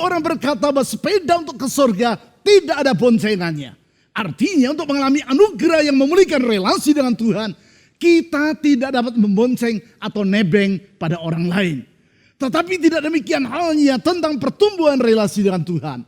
orang berkata bahwa sepeda untuk ke surga tidak ada boncengannya. Artinya untuk mengalami anugerah yang memulihkan relasi dengan Tuhan, kita tidak dapat membonceng atau nebeng pada orang lain. Tetapi tidak demikian halnya tentang pertumbuhan relasi dengan Tuhan.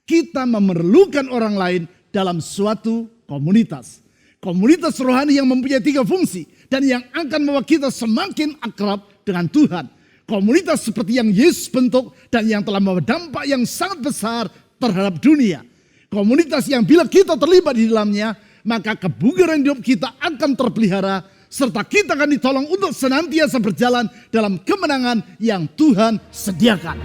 Kita memerlukan orang lain dalam suatu komunitas. Komunitas rohani yang mempunyai 3 fungsi dan yang akan membawa kita semakin akrab dengan Tuhan. Komunitas seperti yang Yesus bentuk dan yang telah membawa dampak yang sangat besar terhadap dunia. Komunitas yang bila kita terlibat di dalamnya, maka kebugaran hidup kita akan terpelihara, serta kita akan ditolong untuk senantiasa berjalan dalam kemenangan yang Tuhan sediakan.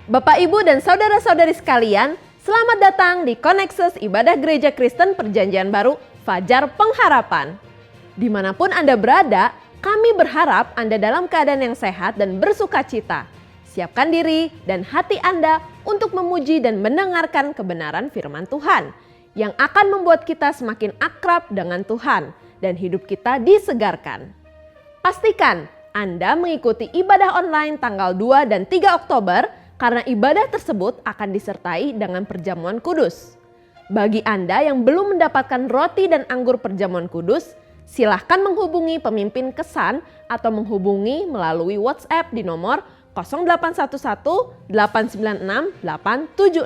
Bapak, Ibu, dan saudara-saudari sekalian, selamat datang di Connexus Ibadah Gereja Kristen Perjanjian Baru Fajar Pengharapan. Dimanapun Anda berada, kami berharap Anda dalam keadaan yang sehat dan bersuka cita. Siapkan diri dan hati Anda untuk memuji dan mendengarkan kebenaran firman Tuhan yang akan membuat kita semakin akrab dengan Tuhan dan hidup kita disegarkan. Pastikan Anda mengikuti ibadah online tanggal 2 dan 3 Oktober karena ibadah tersebut akan disertai dengan perjamuan kudus. Bagi Anda yang belum mendapatkan roti dan anggur perjamuan kudus, silahkan menghubungi pemimpin kesan atau menghubungi melalui WhatsApp di nomor 0811 896 876.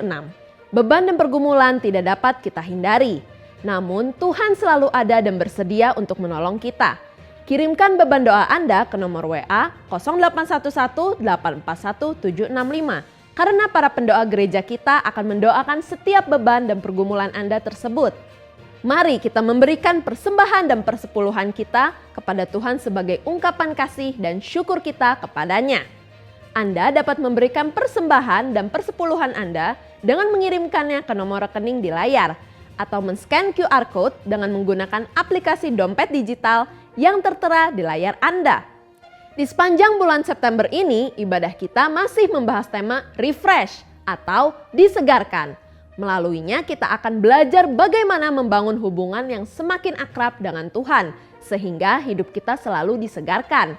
Beban dan pergumulan tidak dapat kita hindari. Namun Tuhan selalu ada dan bersedia untuk menolong kita. Kirimkan beban doa Anda ke nomor WA 0811 841 765. Karena para pendoa gereja kita akan mendoakan setiap beban dan pergumulan Anda tersebut. Mari kita memberikan persembahan dan persepuluhan kita kepada Tuhan sebagai ungkapan kasih dan syukur kita kepadanya. Anda dapat memberikan persembahan dan persepuluhan Anda dengan mengirimkannya ke nomor rekening di layar atau men-scan QR Code dengan menggunakan aplikasi dompet digital yang tertera di layar Anda. Di sepanjang bulan September ini, ibadah kita masih membahas tema refresh atau disegarkan. Melaluinya kita akan belajar bagaimana membangun hubungan yang semakin akrab dengan Tuhan sehingga hidup kita selalu disegarkan.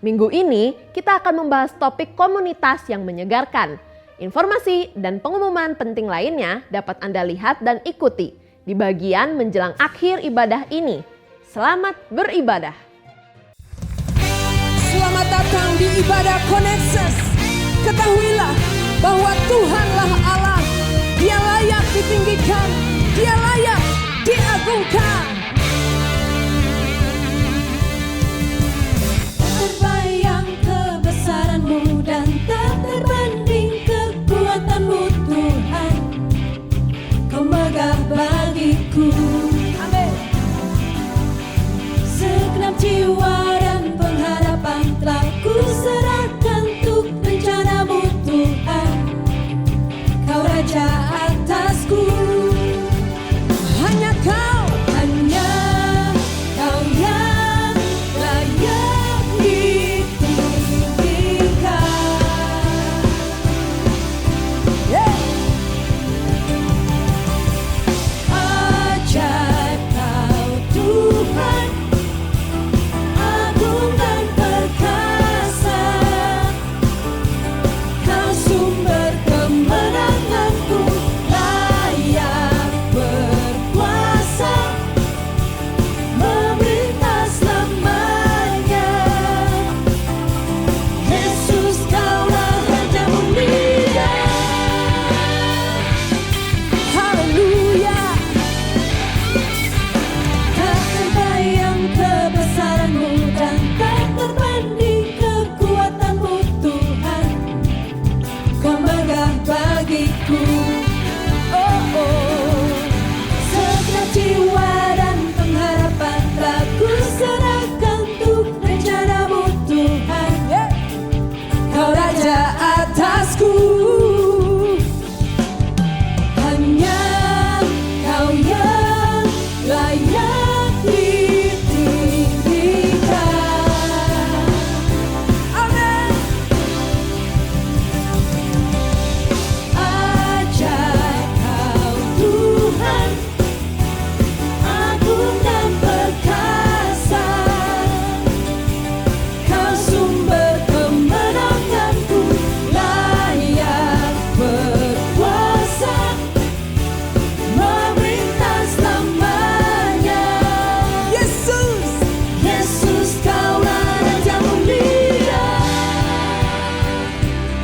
Minggu ini kita akan membahas topik komunitas yang menyegarkan. Informasi dan pengumuman penting lainnya dapat Anda lihat dan ikuti di bagian menjelang akhir ibadah ini. Selamat beribadah. Selamat datang di ibadah Connexus. Ketahuilah bahwa Tuhanlah Allah. Dia layak ditinggikan, Dia layak diagungkan. Terbayang kebesaran-Mu dan tak terbanding kekuatan-Mu Tuhan. Kau megah bagiku. Amin. Segenap jiwa dan pengharapan telah ku serahkan untuk rencana-Mu Tuhan. Kau Raja atasku. Hanya Kau yang layak ditinggikan. Ajaib Kau Tuhan, agung dan perkasa. Kau sumber kemenanganku, layak berkuasa, memerintah selamanya. Yesus, Kaulah Raja mulia. haleluya. Tak terbayang kebesaran-Mu dan tak terbanding kekuatan-Mu Tuhan. Kau megah bagiku. Segenap jiwa dan pengharapan telah ku serahkan untuk rencana-Mu Tuhan. Kau Raja atasku. Hanya Kau yang layak ditinggikan. Amin.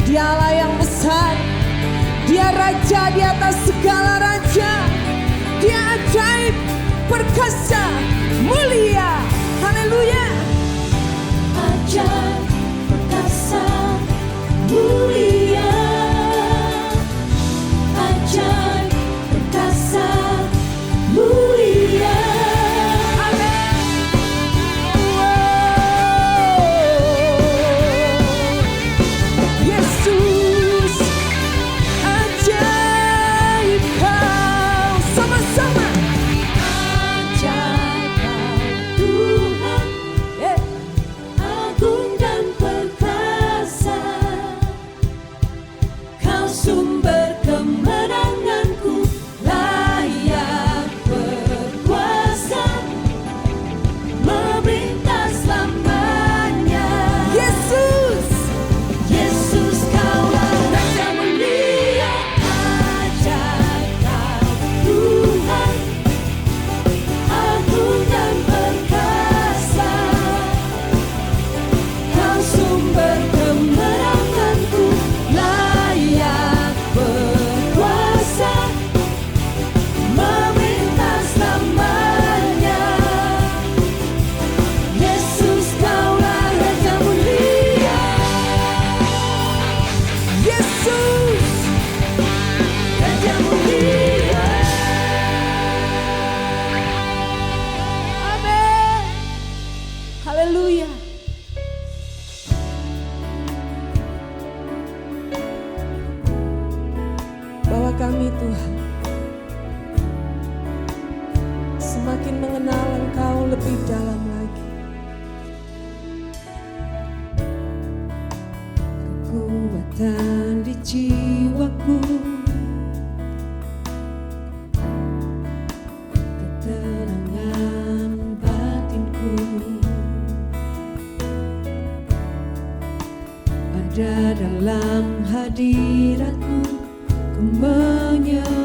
Dia Allah yang besar. Dia raja di atas segala raja. Dia ajaib, perkasa, mulia. Haleluya. Ajaib, perkasa, mulia. Ajaib, perkasa, mulia. Yesus, ajaib Kau. Sama-sama. Ajaib Kau Tuhan, agung dan perkasa. Kau sumber kemenanganku, layak berkuasa, memerintah selamanya. Yesus, Yesus, Kaulah Raja mulia. Ajaib Kau Tuhan, agung dan perkasa. Kau sumber kemenanganku, layak berkuasa, memerintah selamanya. Yesus, Kaulah Raja mulia. Yesus, Raja mulia. amin. Haleluya. Bahwa kami Tuhan semakin mengenal Engkau lebih dalam lagi. Kekuatan di jiwaku, ketenangan batinku, ada dalam hadiratmu, ku menyembahmu.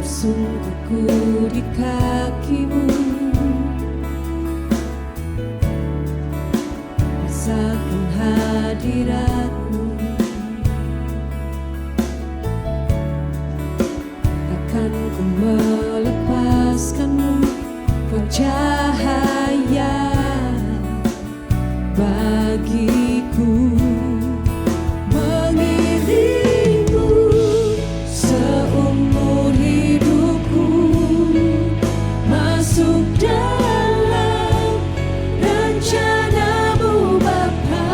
Bersungguhku di kakimu, rasakan hadiratmu. Takkan ku melepaskanmu, kau cahaya bagiku. Mengiringmu seumur hidupku, masuk dalam rencanamu Bapa.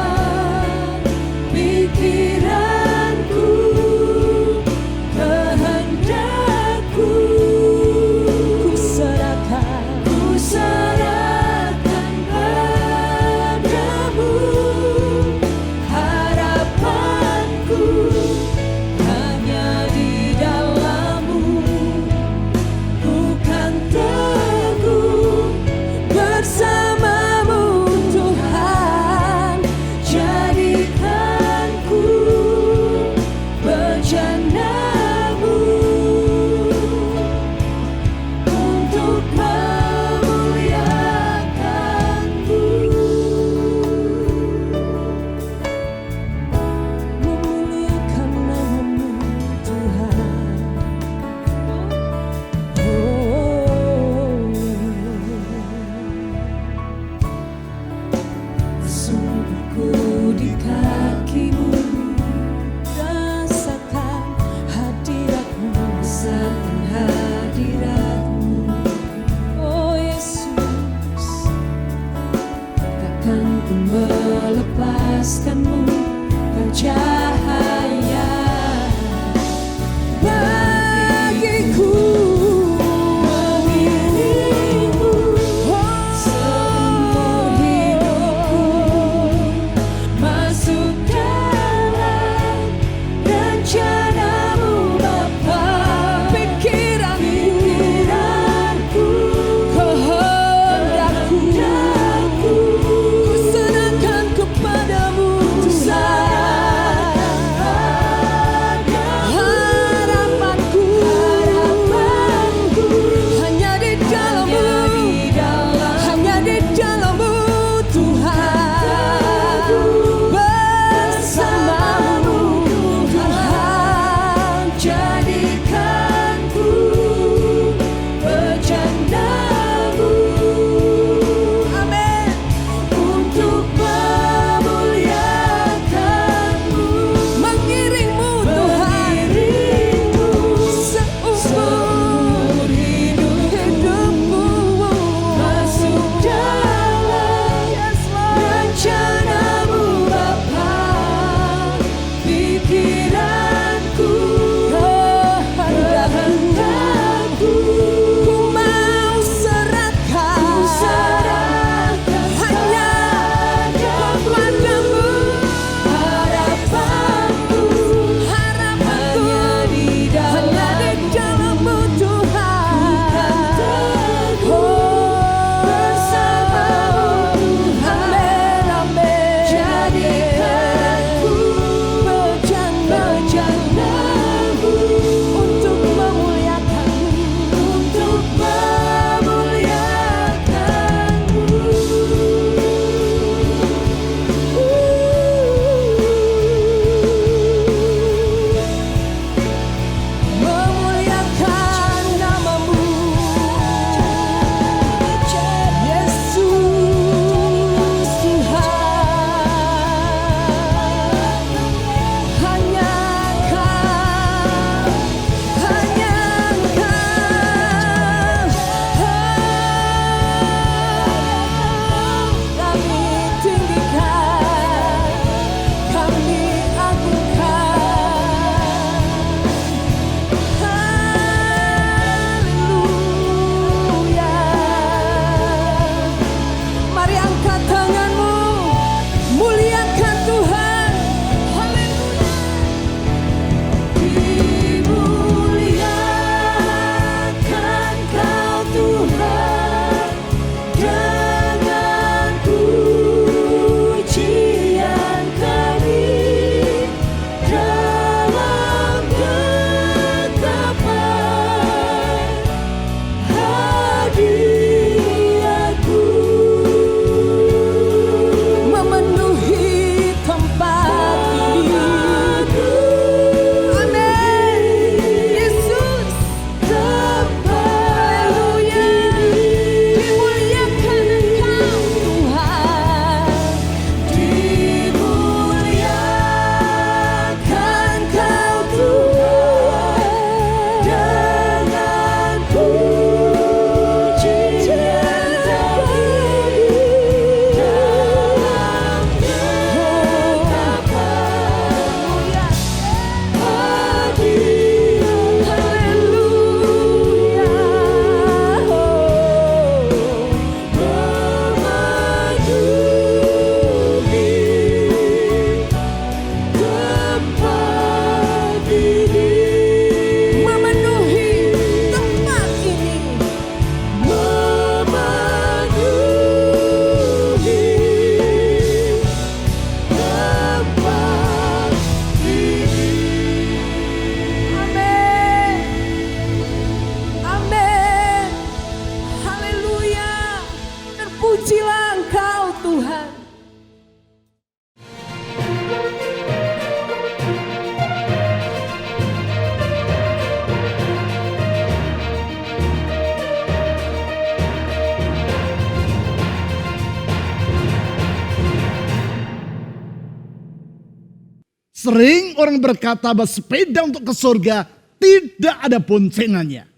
Sering orang berkata bahwa sepeda untuk ke surga tidak ada boncengannya.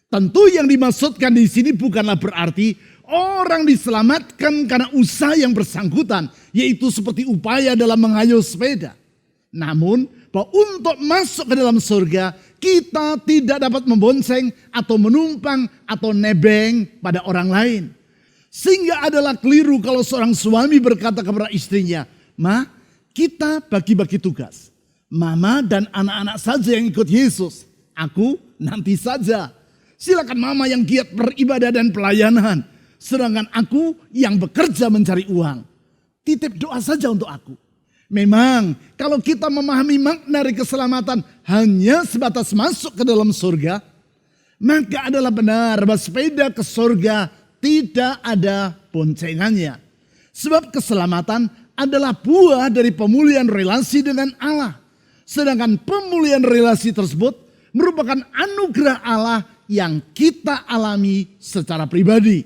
Tentu yang dimaksudkan di sini bukanlah berarti orang diselamatkan karena usaha yang bersangkutan, yaitu seperti upaya dalam mengayuh sepeda. Namun, bahwa untuk masuk ke dalam surga, kita tidak dapat membonceng atau menumpang atau nebeng pada orang lain. Sehingga adalah keliru kalau seorang suami berkata kepada istrinya, "Ma, kita bagi-bagi tugas. Mama dan anak-anak saja yang ikut Yesus. Aku nanti saja. Silakan mama yang giat beribadah dan pelayanan. Sedangkan aku yang bekerja mencari uang. Titip doa saja untuk aku." Memang kalau kita memahami makna dari keselamatan hanya sebatas masuk ke dalam surga, maka adalah benar bahwa sepeda ke surga tidak ada boncengannya. Sebab keselamatan adalah buah dari pemulihan relasi dengan Allah. Sedangkan pemulihan relasi tersebut merupakan anugerah Allah yang kita alami secara pribadi.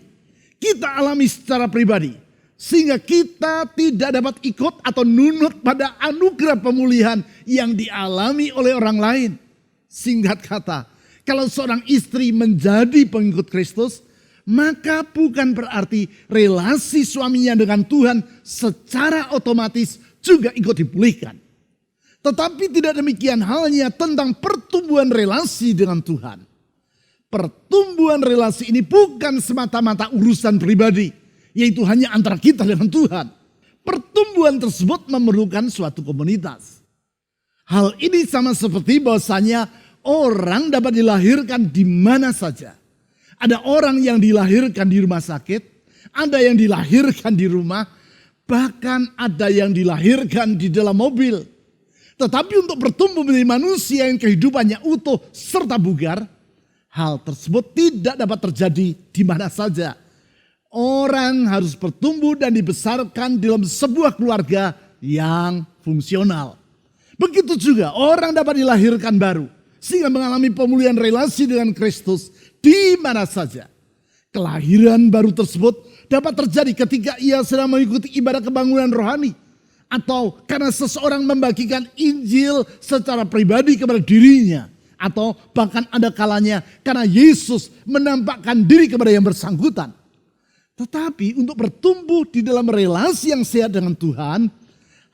Kita alami secara pribadi. Sehingga kita tidak dapat ikut atau nunut pada anugerah pemulihan yang dialami oleh orang lain. Singkat kata, kalau seorang istri menjadi pengikut Kristus, maka bukan berarti relasi suaminya dengan Tuhan secara otomatis juga ikut dipulihkan. Tetapi tidak demikian halnya tentang pertumbuhan relasi dengan Tuhan. Pertumbuhan relasi ini bukan semata-mata urusan pribadi, yaitu hanya antara kita dengan Tuhan. Pertumbuhan tersebut memerlukan suatu komunitas. Hal ini sama seperti bahwasanya orang dapat dilahirkan di mana saja. Ada orang yang dilahirkan di rumah sakit, ada yang dilahirkan di rumah, bahkan ada yang dilahirkan di dalam mobil. Tetapi untuk bertumbuh menjadi manusia yang kehidupannya utuh serta bugar, hal tersebut tidak dapat terjadi di mana saja. Orang harus bertumbuh dan dibesarkan dalam sebuah keluarga yang fungsional. Begitu juga orang dapat dilahirkan baru, sehingga mengalami pemulihan relasi dengan Kristus di mana saja. Kelahiran baru tersebut dapat terjadi ketika ia sedang mengikuti ibadah kebangunan rohani, atau karena seseorang membagikan Injil secara pribadi kepada dirinya, atau bahkan ada kalanya karena Yesus menampakkan diri kepada yang bersangkutan. Tetapi untuk bertumbuh di dalam relasi yang sehat dengan Tuhan,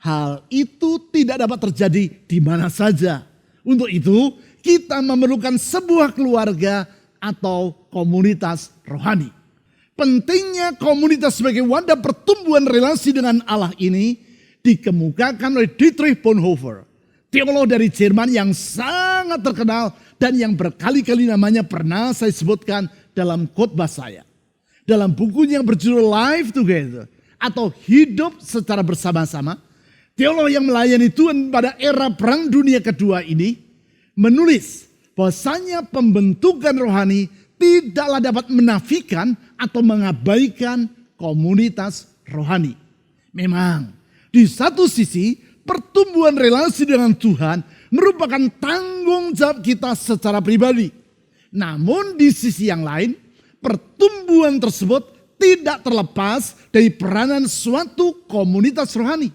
hal itu tidak dapat terjadi di mana saja. Untuk itu kita memerlukan sebuah keluarga atau komunitas rohani. Pentingnya komunitas sebagai wadah pertumbuhan relasi dengan Allah ini dikemukakan oleh Dietrich Bonhoeffer, teolog dari Jerman yang sangat terkenal dan yang berkali-kali namanya pernah saya sebutkan dalam khotbah saya. Dalam bukunya yang berjudul Life Together atau Hidup Secara Bersama-sama, teolog yang melayani Tuhan pada era Perang Dunia Kedua ini menulis bahwasanya pembentukan rohani tidaklah dapat menafikan atau mengabaikan komunitas rohani. Memang di satu sisi pertumbuhan relasi dengan Tuhan merupakan tanggung jawab kita secara pribadi. Namun di sisi yang lain, pertumbuhan tersebut tidak terlepas dari peranan suatu komunitas rohani.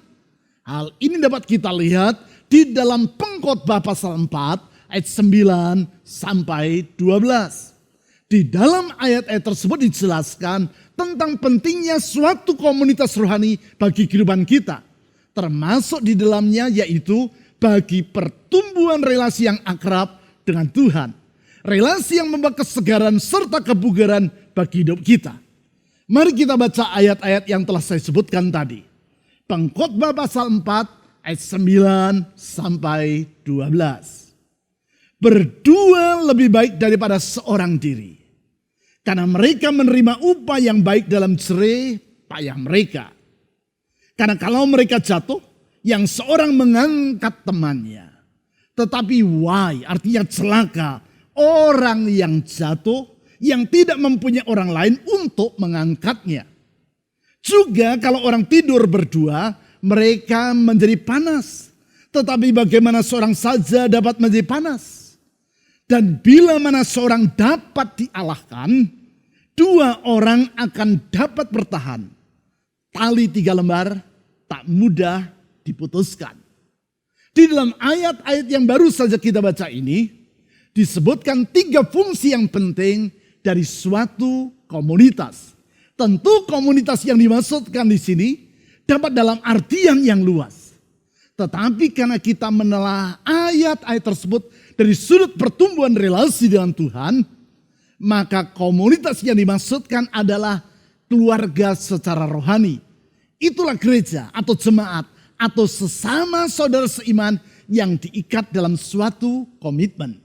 Hal ini dapat kita lihat di dalam Pengkhotbah pasal 4 ayat 9 sampai 12. Di dalam ayat-ayat tersebut dijelaskan tentang pentingnya suatu komunitas rohani bagi kehidupan kita. Termasuk di dalamnya yaitu bagi pertumbuhan relasi yang akrab dengan Tuhan. Relasi yang membawa kesegaran serta kebugaran bagi hidup kita. Mari kita baca ayat-ayat yang telah saya sebutkan tadi. Pengkhotbah pasal 4 ayat 9 sampai 12. Berdua lebih baik daripada seorang diri. Karena mereka menerima upah yang baik dalam jerih payah mereka. Karena kalau mereka jatuh, yang seorang mengangkat temannya. Tetapi artinya celaka. Orang yang jatuh, yang tidak mempunyai orang lain untuk mengangkatnya. Juga kalau orang tidur berdua, mereka menjadi panas. Tetapi bagaimana seorang saja dapat menjadi panas? Dan bila mana seorang dapat dialahkan, dua orang akan dapat bertahan. Tali 3 lembar tak mudah diputuskan. Di dalam ayat-ayat yang baru saja kita baca ini, disebutkan 3 fungsi yang penting dari suatu komunitas. Tentu komunitas yang dimaksudkan di sini dapat dalam artian yang luas. Tetapi karena kita menelaah ayat-ayat tersebut dari sudut pertumbuhan relasi dengan Tuhan, maka komunitas yang dimaksudkan adalah keluarga secara rohani. Itulah gereja atau jemaat atau sesama saudara seiman yang diikat dalam suatu komitmen.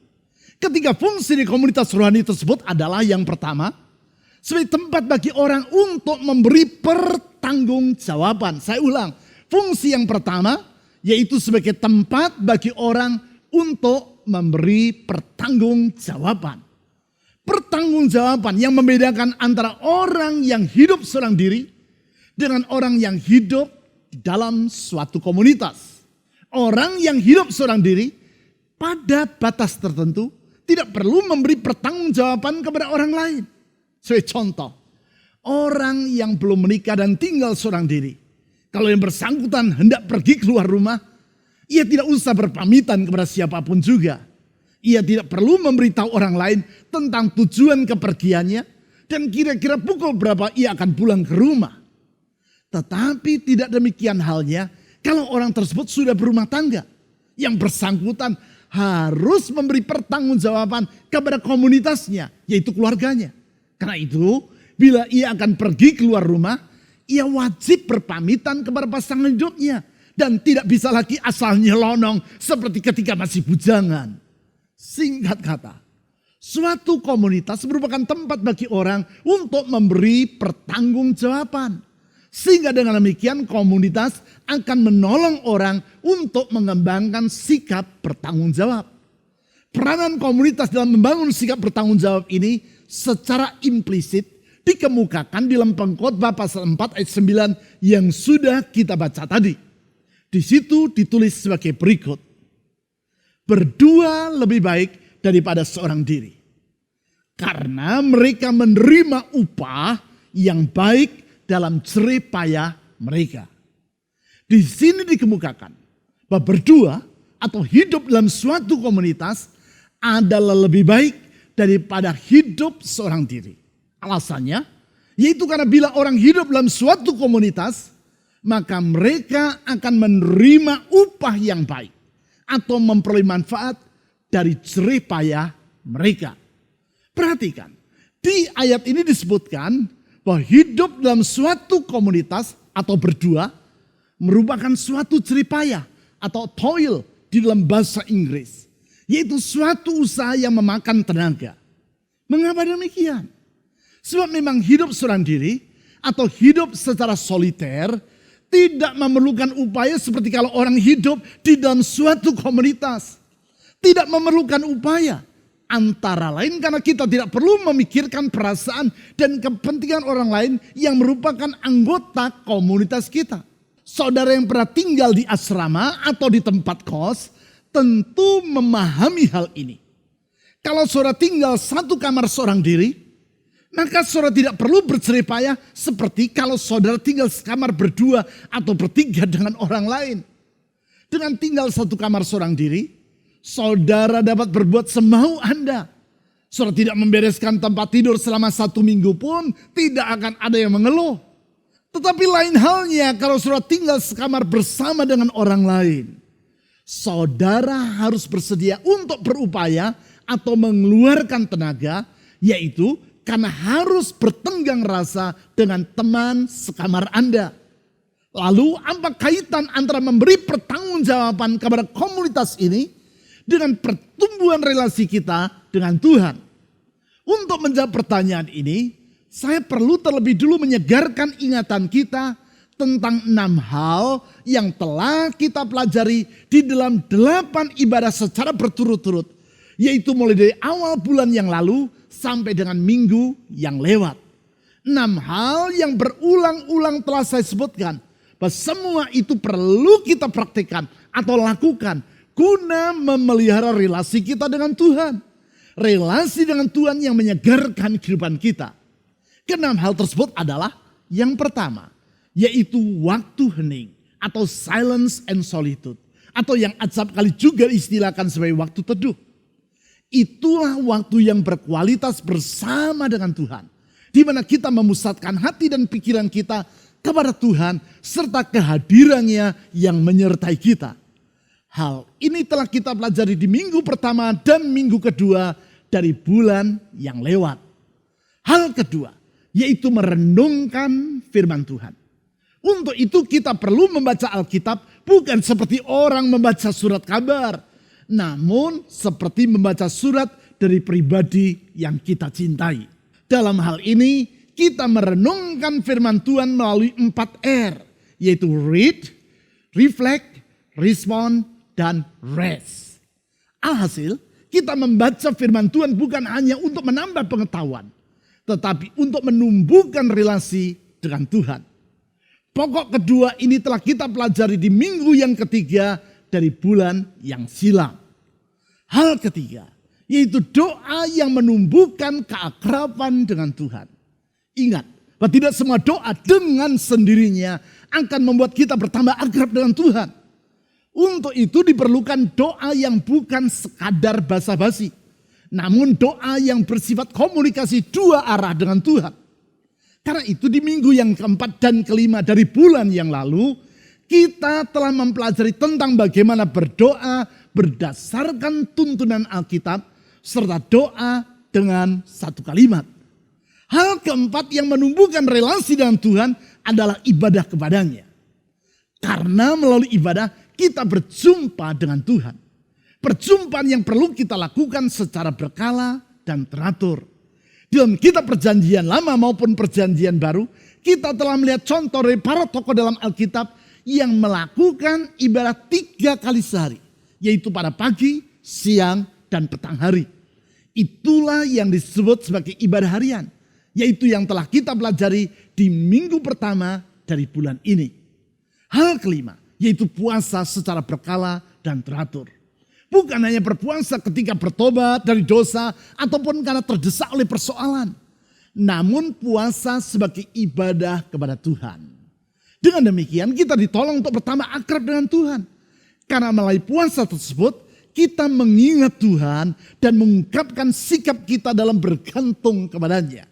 Ketiga fungsi di komunitas rohani tersebut adalah yang pertama, sebagai tempat bagi orang untuk memberi pertanggungjawaban. Saya ulang, fungsi yang pertama yaitu sebagai tempat bagi orang untuk memberi pertanggungjawaban. Pertanggungjawaban yang membedakan antara orang yang hidup seorang diri dengan orang yang hidup di dalam suatu komunitas. Orang yang hidup seorang diri pada batas tertentu tidak perlu memberi pertanggungjawaban kepada orang lain. Sebagai contoh, orang yang belum menikah dan tinggal seorang diri, kalau yang bersangkutan hendak pergi keluar rumah, ia tidak usah berpamitan kepada siapapun juga. Ia tidak perlu memberitahu orang lain tentang tujuan kepergiannya dan kira-kira pukul berapa ia akan pulang ke rumah. Tetapi tidak demikian halnya kalau orang tersebut sudah berumah tangga. Yang bersangkutan harus memberi pertanggungjawaban kepada komunitasnya, yaitu keluarganya. Karena itu, bila ia akan pergi keluar rumah, ia wajib berpamitan kepada pasangan hidupnya. Dan tidak bisa lagi asal nyelonong seperti ketika masih bujangan. Singkat kata, suatu komunitas merupakan tempat bagi orang untuk memberi pertanggungjawaban. Sehingga dengan demikian komunitas akan menolong orang untuk mengembangkan sikap bertanggung jawab. Peranan komunitas dalam membangun sikap bertanggung jawab ini secara implisit dikemukakan dalam Pengkhotbah pasal 4 ayat 9 yang sudah kita baca tadi. Di situ ditulis sebagai berikut. Berdua lebih baik daripada seorang diri. Karena mereka menerima upah yang baik dalam jerih payah mereka. Di sini dikemukakan bahwa berdua atau hidup dalam suatu komunitas adalah lebih baik daripada hidup seorang diri. Alasannya yaitu karena bila orang hidup dalam suatu komunitas, maka mereka akan menerima upah yang baik atau memperoleh manfaat dari jerih payah mereka. Perhatikan, di ayat ini disebutkan bahwa hidup dalam suatu komunitas atau berdua merupakan suatu jerih payah atau toil di dalam bahasa Inggris. Yaitu suatu usaha yang memakan tenaga. Mengapa demikian? Sebab memang hidup seorang diri atau hidup secara soliter tidak memerlukan upaya seperti kalau orang hidup di dalam suatu komunitas. Tidak memerlukan upaya. Antara lain karena kita tidak perlu memikirkan perasaan dan kepentingan orang lain yang merupakan anggota komunitas kita. Saudara yang pernah tinggal di asrama atau di tempat kos tentu memahami hal ini. Kalau saudara tinggal satu kamar seorang diri, maka saudara tidak perlu berjerih payah seperti kalau saudara tinggal sekamar berdua atau bertiga dengan orang lain. Dengan tinggal satu kamar seorang diri, saudara dapat berbuat semau Anda. Saudara tidak membereskan tempat tidur selama 1 minggu pun tidak akan ada yang mengeluh. Tetapi lain halnya kalau saudara tinggal sekamar bersama dengan orang lain. Saudara harus bersedia untuk berupaya atau mengeluarkan tenaga, yaitu karena harus bertenggang rasa dengan teman sekamar Anda. Lalu apa kaitan antara memberi pertanggungjawaban kepada komunitas ini dengan pertumbuhan relasi kita dengan Tuhan? Untuk menjawab pertanyaan ini, saya perlu terlebih dulu menyegarkan ingatan kita tentang 6 hal yang telah kita pelajari di dalam 8 ibadah secara berturut-turut, yaitu mulai dari awal bulan yang lalu sampai dengan minggu yang lewat. 6 hal yang berulang-ulang telah saya sebutkan, bahwa semua itu perlu kita praktikkan atau lakukan guna memelihara relasi kita dengan Tuhan. Relasi dengan Tuhan yang menyegarkan kehidupan kita. Keenam hal tersebut adalah yang pertama, yaitu waktu hening atau silence and solitude. atau yang acap kali juga istilahkan sebagai waktu teduh. Itulah waktu yang berkualitas bersama dengan Tuhan, di mana kita memusatkan hati dan pikiran kita kepada Tuhan serta kehadirannya yang menyertai kita. Hal ini telah kita pelajari di minggu pertama dan minggu kedua dari bulan yang lewat. Hal kedua, yaitu merenungkan firman Tuhan. Untuk itu kita perlu membaca Alkitab bukan seperti orang membaca surat kabar, namun seperti membaca surat dari pribadi yang kita cintai. Dalam hal ini kita merenungkan firman Tuhan melalui 4 R, yaitu read, reflect, respond, dan rest. Alhasil, kita membaca firman Tuhan bukan hanya untuk menambah pengetahuan, tetapi untuk menumbuhkan relasi dengan Tuhan. Pokok kedua ini telah kita pelajari di minggu yang ketiga dari bulan yang silam. Hal ketiga, yaitu doa yang menumbuhkan keakraban dengan Tuhan. Ingat, bahwa tidak semua doa dengan sendirinya akan membuat kita bertambah akrab dengan Tuhan. Untuk itu diperlukan doa yang bukan sekadar basa-basi, namun doa yang bersifat komunikasi dua arah dengan Tuhan. Karena itu di minggu yang keempat dan kelima dari bulan yang lalu, kita telah mempelajari tentang bagaimana berdoa berdasarkan tuntunan Alkitab, serta doa dengan satu kalimat. Hal keempat yang menumbuhkan relasi dengan Tuhan adalah ibadah kepadanya. Karena melalui ibadah kita berjumpa dengan Tuhan. Perjumpaan yang perlu kita lakukan secara berkala dan teratur. Dalam kitab perjanjian lama maupun perjanjian baru, kita telah melihat contoh dari para tokoh dalam Alkitab yang melakukan ibadah 3 kali sehari. Yaitu pada pagi, siang, dan petang hari. Itulah yang disebut sebagai ibadah harian. Yaitu yang telah kita pelajari di minggu pertama dari bulan ini. Hal kelima, yaitu puasa secara berkala dan teratur. Bukan hanya berpuasa ketika bertobat dari dosa ataupun karena terdesak oleh persoalan. Namun puasa sebagai ibadah kepada Tuhan. Dengan demikian kita ditolong untuk bertambah akrab dengan Tuhan. Karena melalui puasa tersebut kita mengingat Tuhan dan mengungkapkan sikap kita dalam bergantung kepadanya.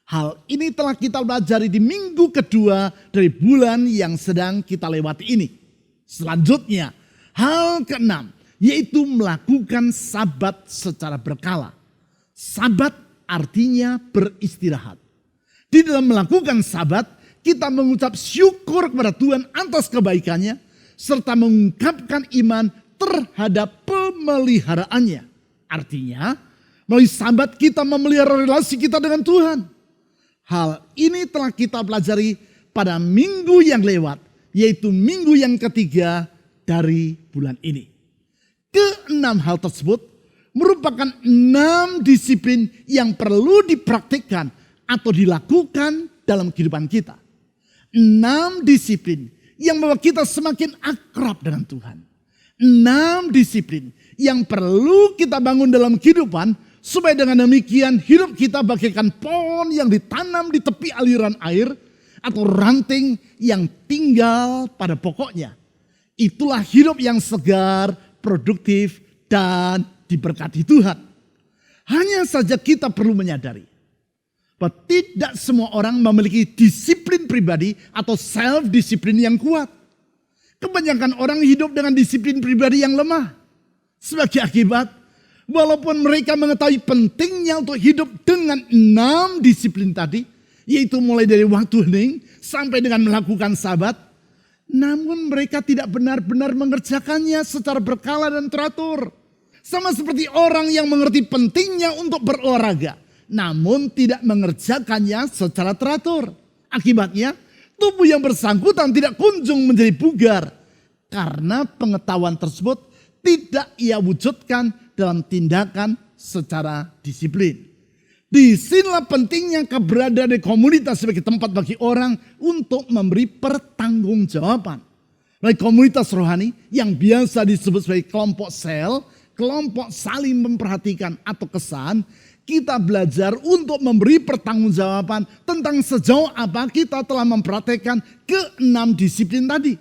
Hal ini telah kita pelajari di minggu kedua dari bulan yang sedang kita lewati ini. Selanjutnya, hal keenam, yaitu melakukan sabat secara berkala. Sabat artinya beristirahat. Di dalam melakukan sabat, kita mengucap syukur kepada Tuhan atas kebaikannya, serta mengungkapkan iman terhadap pemeliharaannya. Artinya, melalui sabat kita memelihara relasi kita dengan Tuhan. Hal ini telah kita pelajari pada minggu yang lewat, yaitu minggu yang ketiga dari bulan ini. Keenam hal tersebut merupakan 6 disiplin yang perlu dipraktikkan atau dilakukan dalam kehidupan kita. 6 disiplin yang membawa kita semakin akrab dengan Tuhan. 6 disiplin yang perlu kita bangun dalam kehidupan, supaya dengan demikian hidup kita bagaikan pohon yang ditanam di tepi aliran air atau ranting yang tinggal pada pokoknya. Itulah hidup yang segar, produktif, dan diberkati Tuhan. Hanya saja kita perlu menyadari bahwa tidak semua orang memiliki disiplin pribadi atau self-disiplin yang kuat. Kebanyakan orang hidup dengan disiplin pribadi yang lemah. Sebagai akibat, walaupun mereka mengetahui pentingnya untuk hidup dengan 6 disiplin tadi, yaitu mulai dari waktu hening sampai dengan melakukan sabat, namun mereka tidak benar-benar mengerjakannya secara berkala dan teratur. Sama seperti orang yang mengerti pentingnya untuk berolahraga, namun tidak mengerjakannya secara teratur. Akibatnya, tubuh yang bersangkutan tidak kunjung menjadi bugar, karena pengetahuan tersebut tidak ia wujudkan dalam tindakan secara disiplin. Disinilah pentingnya keberadaan di komunitas sebagai tempat bagi orang untuk memberi pertanggungjawaban. Baik komunitas rohani yang biasa disebut sebagai kelompok sel, kelompok saling memperhatikan atau kesan, kita belajar untuk memberi pertanggungjawaban tentang sejauh apa kita telah mempraktekkan ke-6 disiplin tadi.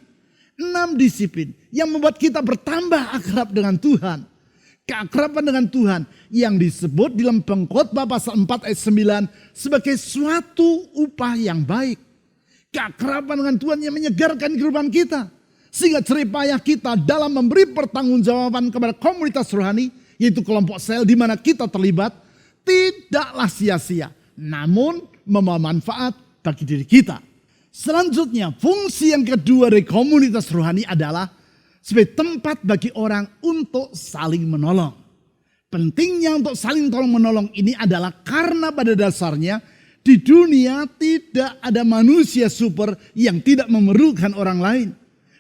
6 disiplin yang membuat kita bertambah akrab dengan Tuhan. Keakraban dengan Tuhan yang disebut di dalam Pengkhotbah pasal 4 ayat 9 sebagai suatu upah yang baik. Keakraban dengan Tuhan yang menyegarkan kehidupan kita. Sehingga jeripayah kita dalam memberi pertanggungjawaban kepada komunitas rohani, yaitu kelompok sel di mana kita terlibat, tidaklah sia-sia, namun membawa manfaat bagi diri kita. Selanjutnya, fungsi yang kedua dari komunitas rohani adalah sebagai tempat bagi orang untuk saling menolong. Pentingnya untuk saling tolong menolong ini adalah karena pada dasarnya di dunia tidak ada manusia super yang tidak memerlukan orang lain.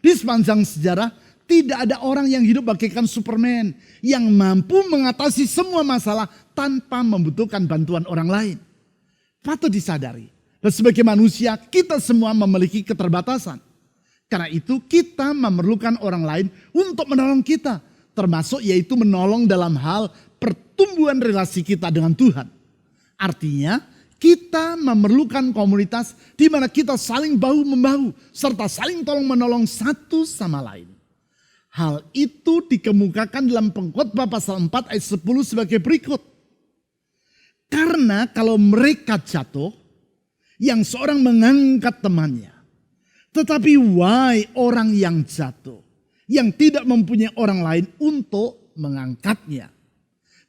Di sepanjang sejarah tidak ada orang yang hidup bagaikan Superman yang mampu mengatasi semua masalah tanpa membutuhkan bantuan orang lain. Patut disadari, dan sebagai manusia kita semua memiliki keterbatasan. Karena itu kita memerlukan orang lain untuk menolong kita. Termasuk yaitu menolong dalam hal pertumbuhan relasi kita dengan Tuhan. Artinya kita memerlukan komunitas di mana kita saling bahu-membahu. Serta saling tolong menolong satu sama lain. Hal itu dikemukakan dalam Pengkhotbah pasal 4 ayat 10 sebagai berikut. Karena kalau mereka jatuh, yang seorang mengangkat temannya. Tetapi wahai orang yang jatuh, yang tidak mempunyai orang lain untuk mengangkatnya.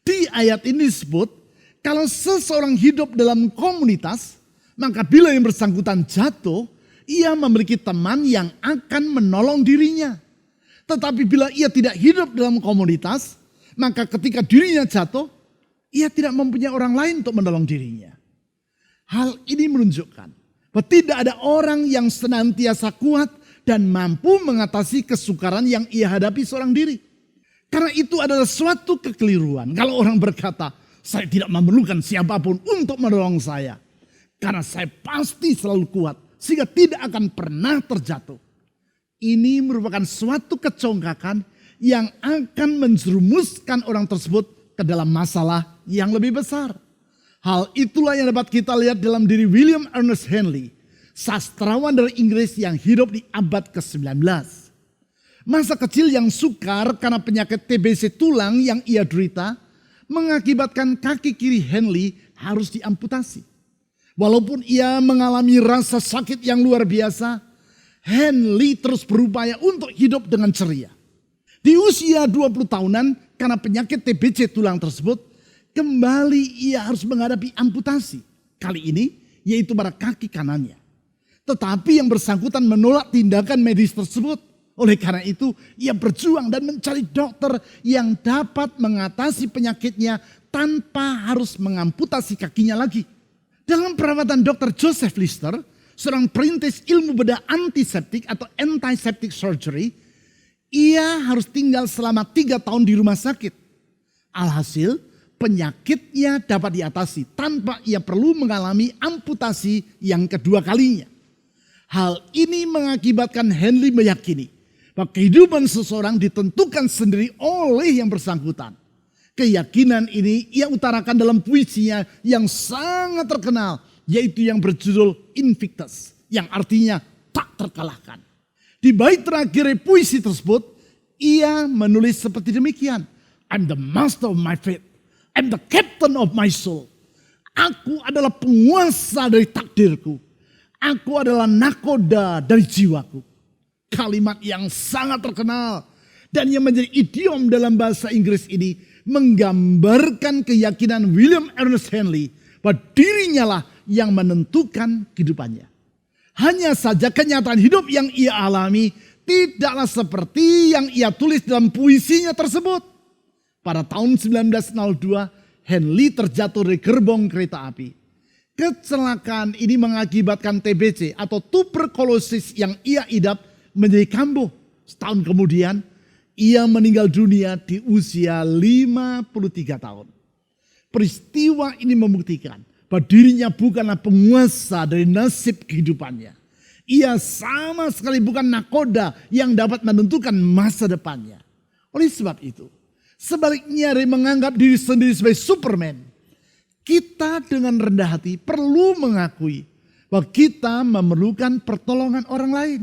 Di ayat ini disebut, kalau seseorang hidup dalam komunitas, maka bila yang bersangkutan jatuh, ia memiliki teman yang akan menolong dirinya. Tetapi bila ia tidak hidup dalam komunitas, maka ketika dirinya jatuh, ia tidak mempunyai orang lain untuk menolong dirinya. Hal ini menunjukkan bahwa tidak ada orang yang senantiasa kuat dan mampu mengatasi kesukaran yang ia hadapi seorang diri. Karena itu adalah suatu kekeliruan. Kalau orang berkata, saya tidak memerlukan siapapun untuk menolong saya. Karena saya pasti selalu kuat sehingga tidak akan pernah terjatuh. Ini merupakan suatu kecongkakan yang akan menjerumuskan orang tersebut ke dalam masalah yang lebih besar. Hal itulah yang dapat kita lihat dalam diri William Ernest Henley, sastrawan dari Inggris yang hidup di abad ke-19. Masa kecil yang sukar karena penyakit TBC tulang yang ia derita mengakibatkan kaki kiri Henley harus diamputasi. Walaupun ia mengalami rasa sakit yang luar biasa, Henley terus berupaya untuk hidup dengan ceria. Di usia 20 tahunan karena penyakit TBC tulang tersebut, kembali ia harus menghadapi amputasi. Kali ini yaitu pada kaki kanannya. Tetapi yang bersangkutan menolak tindakan medis tersebut. Oleh karena itu ia berjuang dan mencari dokter yang dapat mengatasi penyakitnya tanpa harus mengamputasi kakinya lagi. Dalam perawatan Dr. Joseph Lister, seorang perintis ilmu bedah antiseptik atau antiseptic surgery, ia harus tinggal selama 3 tahun di rumah sakit. Alhasil, penyakitnya dapat diatasi tanpa ia perlu mengalami amputasi yang kedua kalinya. Hal ini mengakibatkan Henley meyakini bahwa kehidupan seseorang ditentukan sendiri oleh yang bersangkutan. Keyakinan ini ia utarakan dalam puisinya yang sangat terkenal, yaitu yang berjudul Invictus, yang artinya tak terkalahkan. Di bait terakhir puisi tersebut, ia menulis seperti demikian. I'm the master of my fate. I'm the captain of my soul. Aku adalah penguasa dari takdirku. Aku adalah nakoda dari jiwaku. Kalimat yang sangat terkenal dan yang menjadi idiom dalam bahasa Inggris ini menggambarkan keyakinan William Ernest Henley bahwa dirinya lah yang menentukan kehidupannya. Hanya saja kenyataan hidup yang ia alami tidaklah seperti yang ia tulis dalam puisinya tersebut. Pada tahun 1902, Henley terjatuh dari gerbong kereta api. Kecelakaan ini mengakibatkan TBC atau tuberkulosis yang ia idap menjadi kambuh. Setahun kemudian, ia meninggal dunia di usia 53 tahun. Peristiwa ini membuktikan bahwa dirinya bukanlah penguasa dari nasib kehidupannya. Ia sama sekali bukan nakoda yang dapat menentukan masa depannya. Oleh sebab itu, sebaliknya dari menganggap diri sendiri sebagai Superman, kita dengan rendah hati perlu mengakui bahwa kita memerlukan pertolongan orang lain.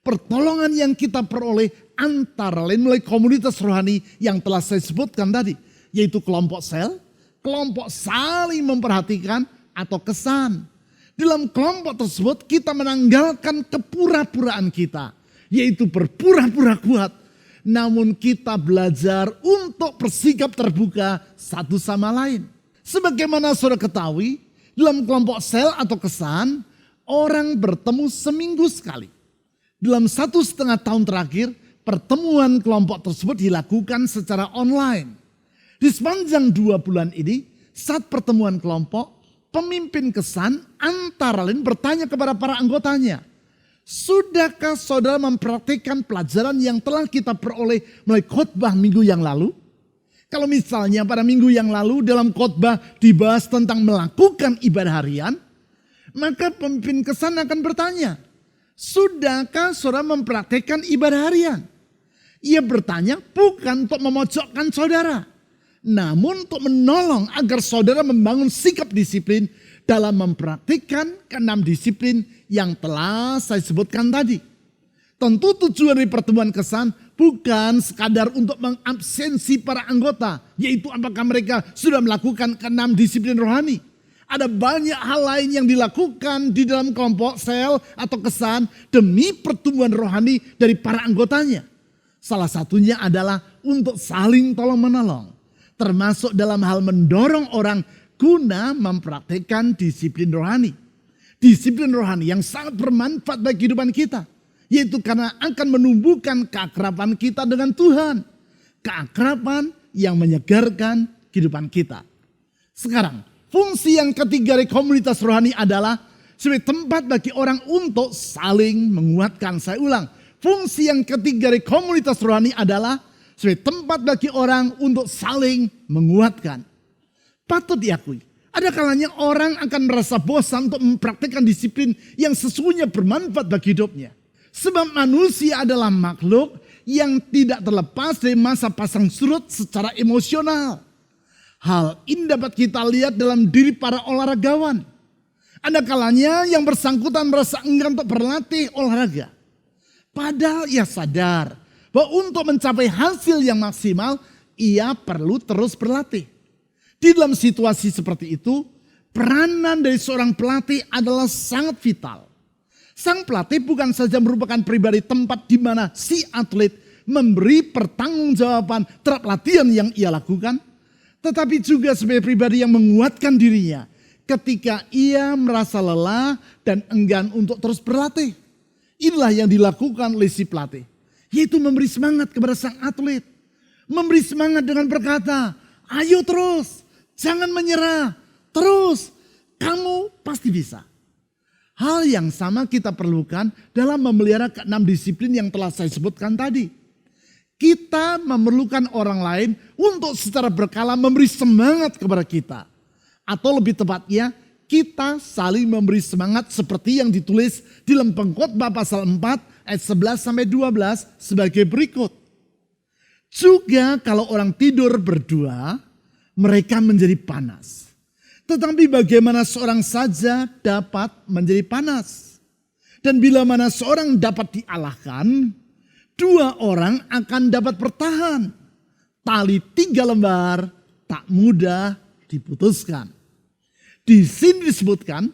Pertolongan yang kita peroleh antara lain melalui komunitas rohani yang telah saya sebutkan tadi. Yaitu kelompok sel, kelompok saling memperhatikan atau kesan. Dalam kelompok tersebut kita menanggalkan kepura-puraan kita. Yaitu berpura-pura kuat. Namun kita belajar untuk bersikap terbuka satu sama lain. Sebagaimana saudara ketahui, dalam kelompok sel atau kesan, orang bertemu seminggu sekali. Dalam 1,5 tahun terakhir, pertemuan kelompok tersebut dilakukan secara online. Di sepanjang 2 bulan ini, saat pertemuan kelompok, pemimpin kesan antara lain bertanya kepada para anggotanya, sudahkah saudara mempraktikkan pelajaran yang telah kita peroleh melalui khotbah minggu yang lalu? Kalau misalnya pada minggu yang lalu dalam khotbah dibahas tentang melakukan ibadah harian, maka pemimpin kesan akan bertanya, sudahkah saudara mempraktikkan ibadah harian? Ia bertanya bukan untuk memojokkan saudara, namun untuk menolong agar saudara membangun sikap disiplin dalam mempraktikkan ke-6 disiplin yang telah saya sebutkan tadi. Tentu tujuan dari pertemuan kesan bukan sekadar untuk mengabsensi para anggota, yaitu apakah mereka sudah melakukan ke-6 disiplin rohani. Ada banyak hal lain yang dilakukan di dalam kelompok sel atau kesan demi pertumbuhan rohani dari para anggotanya. Salah satunya adalah untuk saling tolong-menolong, termasuk dalam hal mendorong orang guna mempraktikkan disiplin rohani. Disiplin rohani yang sangat bermanfaat bagi kehidupan kita. Yaitu karena akan menumbuhkan keakraban kita dengan Tuhan. Keakraban yang menyegarkan kehidupan kita. Sekarang, fungsi yang ketiga dari komunitas rohani adalah sebagai tempat bagi orang untuk saling menguatkan. Saya ulang, fungsi yang ketiga dari komunitas rohani adalah sebagai tempat bagi orang untuk saling menguatkan. Patut diakui, ada kalanya orang akan merasa bosan untuk mempraktikkan disiplin yang sesungguhnya bermanfaat bagi hidupnya. Sebab manusia adalah makhluk yang tidak terlepas dari masa pasang surut secara emosional. Hal ini dapat kita lihat dalam diri para olahragawan. Ada kalanya yang bersangkutan merasa enggan untuk berlatih olahraga. Padahal ia sadar bahwa untuk mencapai hasil yang maksimal, ia perlu terus berlatih. Di dalam situasi seperti itu, peranan dari seorang pelatih adalah sangat vital. Sang pelatih bukan saja merupakan pribadi tempat di mana si atlet memberi pertanggungjawaban terhadap latihan yang ia lakukan, tetapi juga sebagai pribadi yang menguatkan dirinya ketika ia merasa lelah dan enggan untuk terus berlatih. Inilah yang dilakukan oleh si pelatih, yaitu memberi semangat kepada sang atlet. Memberi semangat dengan berkata, ayo terus, jangan menyerah, terus, kamu pasti bisa. Hal yang sama kita perlukan dalam memelihara ke-6 disiplin yang telah saya sebutkan tadi. Kita memerlukan orang lain untuk secara berkala memberi semangat kepada kita. Atau lebih tepatnya, kita saling memberi semangat seperti yang ditulis di dalam Pengkhotbah pasal 4 ayat 11-12 sebagai berikut. Juga kalau orang tidur berdua, mereka menjadi panas. Tetapi bagaimana seorang saja dapat menjadi panas? Dan bila mana seorang dapat dialahkan, 2 orang akan dapat bertahan. Tali 3 lembar tak mudah diputuskan. Di sini disebutkan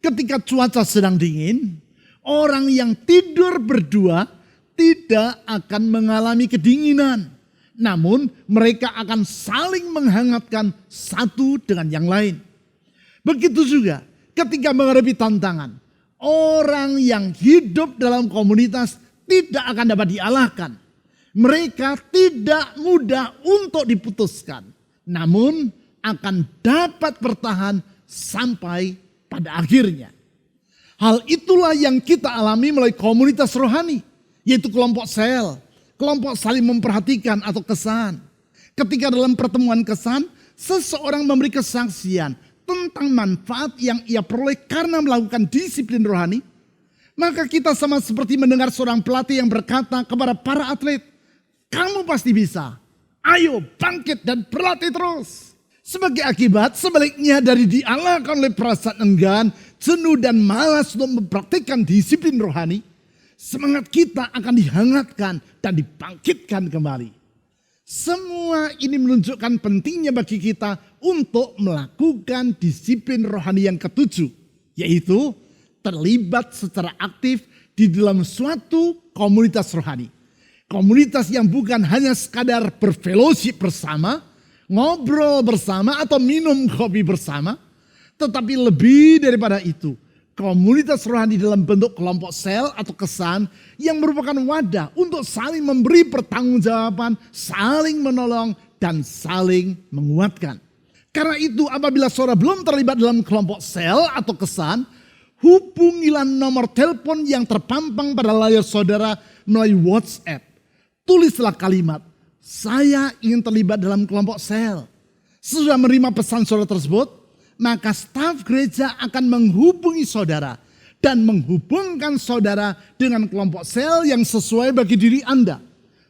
ketika cuaca sedang dingin, orang yang tidur berdua tidak akan mengalami kedinginan. Namun mereka akan saling menghangatkan satu dengan yang lain. Begitu juga ketika menghadapi tantangan. Orang yang hidup dalam komunitas tidak akan dapat dialahkan. Mereka tidak mudah untuk diputuskan. Namun akan dapat bertahan sampai pada akhirnya. Hal itulah yang kita alami melalui komunitas rohani. Yaitu kelompok sel, kelompok saling memperhatikan atau kesan. Ketika dalam pertemuan kesan, seseorang memberi kesaksian tentang manfaat yang ia peroleh karena melakukan disiplin rohani, maka kita sama seperti mendengar seorang pelatih yang berkata kepada para atlet, kamu pasti bisa, ayo bangkit dan berlatih terus. Sebagai akibat, sebaliknya dari dialahkan oleh perasaan enggan, jenuh dan malas untuk mempraktikkan disiplin rohani, Semangat kita akan dihangatkan dan dibangkitkan kembali. Semua ini menunjukkan pentingnya bagi kita untuk melakukan disiplin rohani yang ketujuh, yaitu terlibat secara aktif di dalam suatu komunitas rohani. Komunitas yang bukan hanya sekadar berfellowship bersama, ngobrol bersama atau minum kopi bersama, tetapi lebih daripada itu. Komunitas rohani dalam bentuk kelompok sel atau kesan yang merupakan wadah untuk saling memberi pertanggungjawaban, saling menolong, dan saling menguatkan. Karena itu apabila saudara belum terlibat dalam kelompok sel atau kesan, hubungilah nomor telepon yang terpampang pada layar saudara melalui WhatsApp. Tulislah kalimat, saya ingin terlibat dalam kelompok sel. Sesudah menerima pesan saudara tersebut, maka staf gereja akan menghubungi saudara dan menghubungkan saudara dengan kelompok sel yang sesuai bagi diri Anda.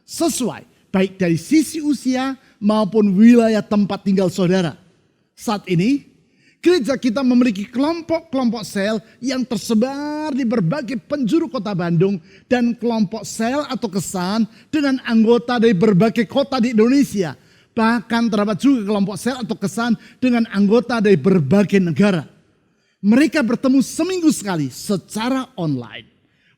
Sesuai baik dari sisi usia maupun wilayah tempat tinggal saudara. Saat ini gereja kita memiliki kelompok-kelompok sel yang tersebar di berbagai penjuru kota Bandung dan kelompok sel atau kesan dengan anggota dari berbagai kota di Indonesia. Bahkan terdapat juga kelompok sel atau kesan dengan anggota dari berbagai negara. Mereka bertemu seminggu sekali secara online.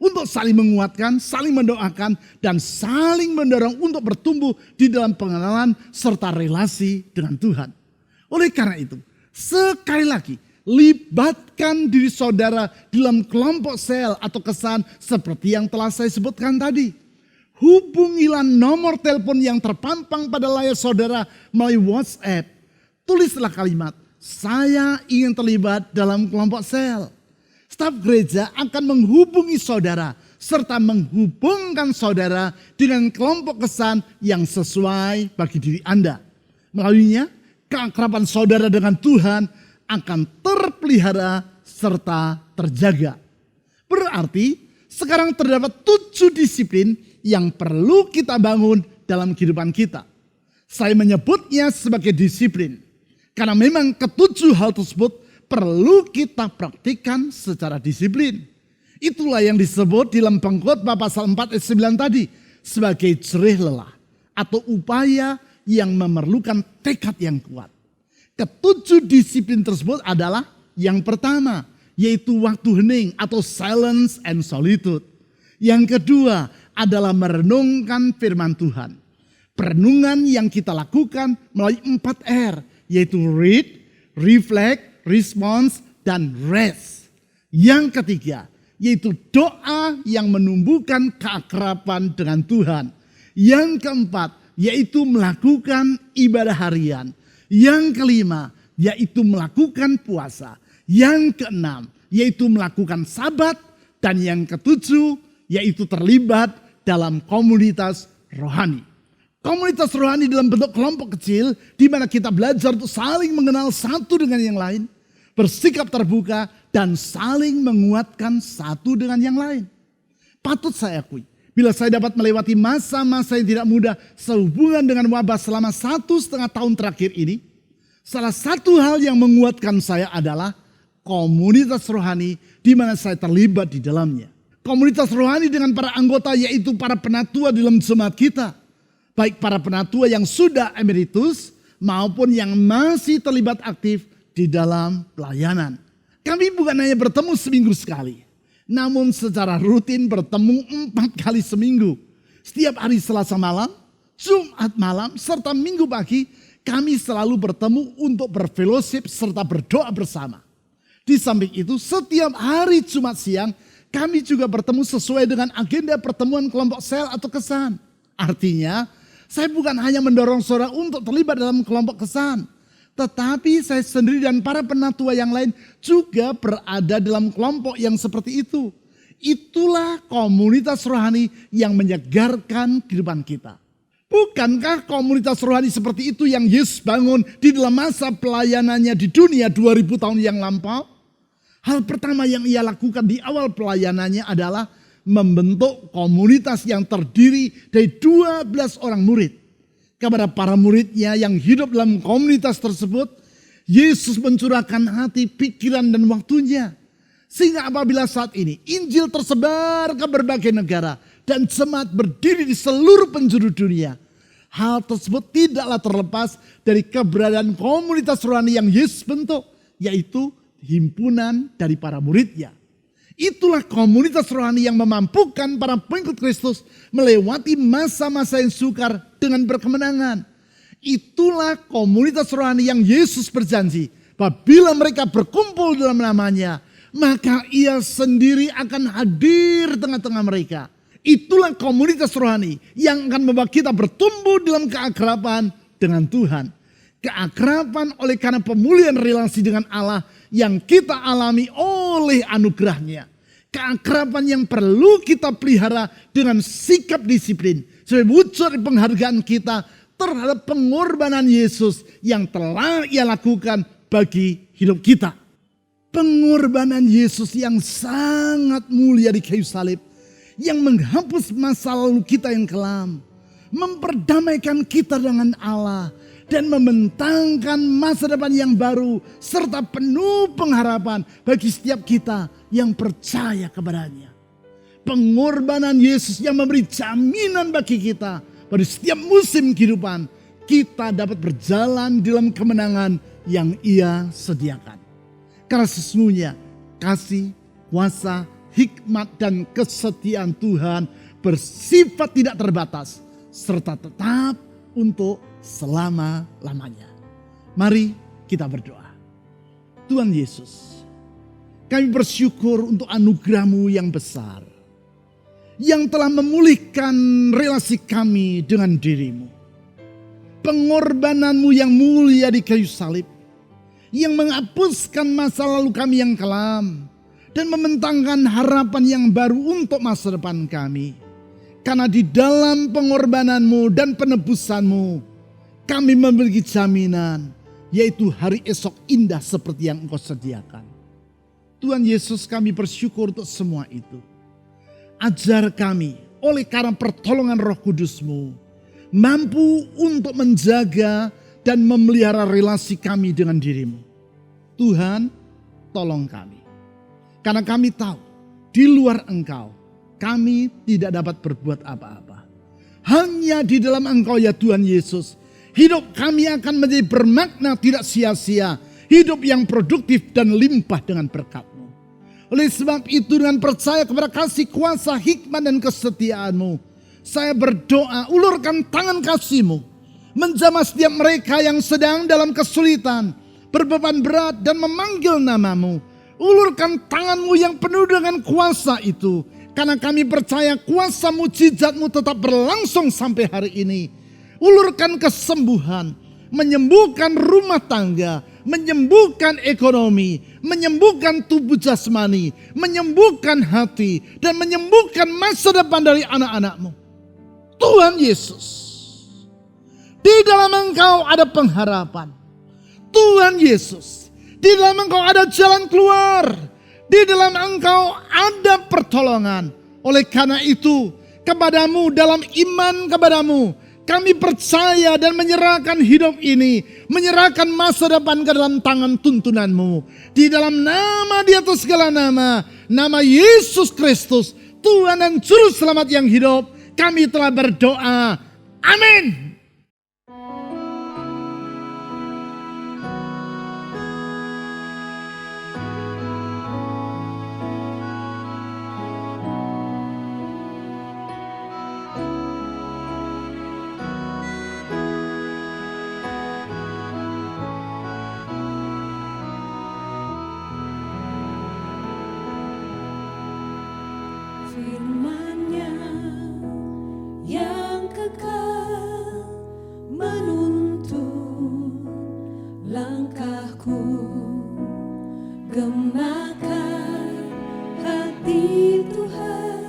Untuk saling menguatkan, saling mendoakan, dan saling mendorong untuk bertumbuh di dalam pengenalan serta relasi dengan Tuhan. Oleh karena itu, sekali lagi, libatkan diri saudara dalam kelompok sel atau kesan seperti yang telah saya sebutkan tadi. Hubungilah nomor telepon yang terpampang pada layar saudara melalui WhatsApp. Tulislah kalimat, saya ingin terlibat dalam kelompok sel. Staf gereja akan menghubungi saudara serta menghubungkan saudara dengan kelompok kesan yang sesuai bagi diri Anda. Melaluinya, keakraban saudara dengan Tuhan akan terpelihara serta terjaga. Berarti sekarang terdapat 7 disiplin yang perlu kita bangun dalam kehidupan kita. Saya menyebutnya sebagai disiplin. Karena memang ketujuh hal tersebut perlu kita praktikkan secara disiplin. Itulah yang disebut dalam Pengkhotbah pasal 4 ayat 9 tadi sebagai jerih lelah atau upaya yang memerlukan tekad yang kuat. Ketujuh disiplin tersebut adalah yang pertama, yaitu waktu hening atau silence and solitude. Yang kedua adalah merenungkan firman Tuhan. Perenungan yang kita lakukan melalui 4 R, yaitu read, reflect, response, dan rest. Yang ketiga, yaitu doa yang menumbuhkan keakraban dengan Tuhan. Yang keempat, yaitu melakukan ibadah harian. Yang kelima, yaitu melakukan puasa. Yang keenam, yaitu melakukan sabat. Dan yang ketujuh, yaitu terlibat dalam komunitas rohani. Komunitas rohani dalam bentuk kelompok kecil di mana kita belajar untuk saling mengenal satu dengan yang lain, bersikap terbuka dan saling menguatkan satu dengan yang lain. Patut saya akui, bila saya dapat melewati masa-masa yang tidak mudah sehubungan dengan wabah selama 1,5 tahun terakhir ini, salah satu hal yang menguatkan saya adalah komunitas rohani di mana saya terlibat di dalamnya. Komunitas rohani dengan para anggota yaitu para penatua dalam jemaat kita. Baik para penatua yang sudah emeritus maupun yang masih terlibat aktif di dalam pelayanan. Kami bukan hanya bertemu seminggu sekali. Namun secara rutin bertemu 4 kali seminggu. Setiap hari Selasa malam, Jumat malam, serta Minggu pagi kami selalu bertemu untuk berfellowship serta berdoa bersama. Di samping itu setiap hari Jumat siang kami juga bertemu sesuai dengan agenda pertemuan kelompok sel atau kesan. Artinya, saya bukan hanya mendorong saudara untuk terlibat dalam kelompok kesan. Tetapi saya sendiri dan para penatua yang lain juga berada dalam kelompok yang seperti itu. Itulah komunitas rohani yang menyegarkan kehidupan kita. Bukankah komunitas rohani seperti itu yang Yesus bangun di dalam masa pelayanannya di dunia 2000 tahun yang lampau? Hal pertama yang ia lakukan di awal pelayanannya adalah membentuk komunitas yang terdiri dari 12 orang murid. Kepada para muridnya yang hidup dalam komunitas tersebut, Yesus mencurahkan hati, pikiran, dan waktunya. Sehingga apabila saat ini Injil tersebar ke berbagai negara dan jemaat berdiri di seluruh penjuru dunia, hal tersebut tidaklah terlepas dari keberadaan komunitas rohani yang Yesus bentuk, yaitu himpunan dari para muridnya. Itulah komunitas rohani yang memampukan para pengikut Kristus melewati masa-masa yang sukar dengan berkemenangan. Itulah komunitas rohani yang Yesus berjanji, apabila mereka berkumpul dalam namanya, maka ia sendiri akan hadir tengah-tengah mereka. Itulah komunitas rohani yang akan membawa kita bertumbuh dalam keakraban dengan Tuhan. Keakraban oleh karena pemulihan relasi dengan Allah yang kita alami oleh anugerahnya. Keakraban yang perlu kita pelihara dengan sikap disiplin sebagai wujud penghargaan kita terhadap pengorbanan Yesus yang telah ia lakukan bagi hidup kita. Pengorbanan Yesus yang sangat mulia di kayu salib, yang menghapus masa lalu kita yang kelam, memperdamaikan kita dengan Allah, dan membentangkan masa depan yang baru serta penuh pengharapan bagi setiap kita yang percaya kepadanya. Pengorbanan Yesus yang memberi jaminan bagi kita pada setiap musim kehidupan kita dapat berjalan dalam kemenangan yang Ia sediakan. Karena sesungguhnya kasih, kuasa, hikmat dan kesetiaan Tuhan bersifat tidak terbatas serta tetap untuk selama-lamanya. Mari kita berdoa. Tuhan Yesus, kami bersyukur untuk anugerah-Mu yang besar, yang telah memulihkan relasi kami dengan diri-Mu. Pengorbanan-Mu yang mulia di kayu salib, yang menghapuskan masa lalu kami yang kelam, dan membentangkan harapan yang baru untuk masa depan kami. Karena di dalam pengorbanan-Mu dan penebusan-Mu, kami memiliki jaminan, yaitu hari esok indah seperti yang Engkau sediakan. Tuhan Yesus, kami bersyukur untuk semua itu. Ajar kami oleh karena pertolongan Roh Kudus-Mu, mampu untuk menjaga dan memelihara relasi kami dengan diri-Mu. Tuhan, tolong kami. Karena kami tahu, di luar Engkau, kami tidak dapat berbuat apa-apa. Hanya di dalam Engkau ya Tuhan Yesus, hidup kami akan menjadi bermakna, tidak sia-sia. Hidup yang produktif dan limpah dengan berkat-Mu. Oleh sebab itu dengan percaya kepada kasih, kuasa, hikmat dan kesetiaan-Mu, saya berdoa, ulurkan tangan kasih-Mu, menjamah setiap mereka yang sedang dalam kesulitan, berbeban berat dan memanggil nama-Mu. Ulurkan tangan-Mu yang penuh dengan kuasa itu. Karena kami percaya kuasa mujizat-Mu tetap berlangsung sampai hari ini. Ulurkan kesembuhan, menyembuhkan rumah tangga, menyembuhkan ekonomi, menyembuhkan tubuh jasmani, menyembuhkan hati, dan menyembuhkan masa depan dari anak-anak-Mu. Tuhan Yesus, di dalam Engkau ada pengharapan. Tuhan Yesus, di dalam Engkau ada jalan keluar. Di dalam Engkau ada pertolongan. Oleh karena itu, kepadamu dalam iman kepadamu, kami percaya dan menyerahkan hidup ini, menyerahkan masa depan ke dalam tangan tuntunan-Mu. Di dalam nama di atas segala nama, nama Yesus Kristus, Tuhan dan Juru Selamat yang hidup, kami telah berdoa. Amin. Firman-Nya yang kekal menuntun langkahku, genakan hati Tuhan,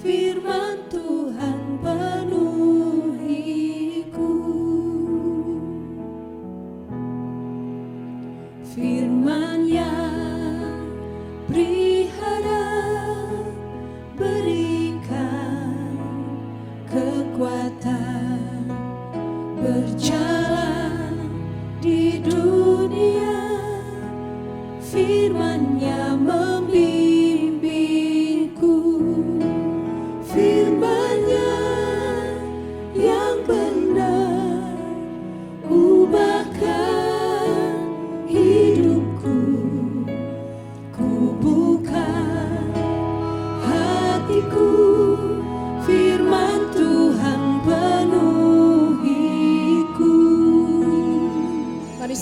firman Tuhan penuhiku. Firman yang beri harap, beri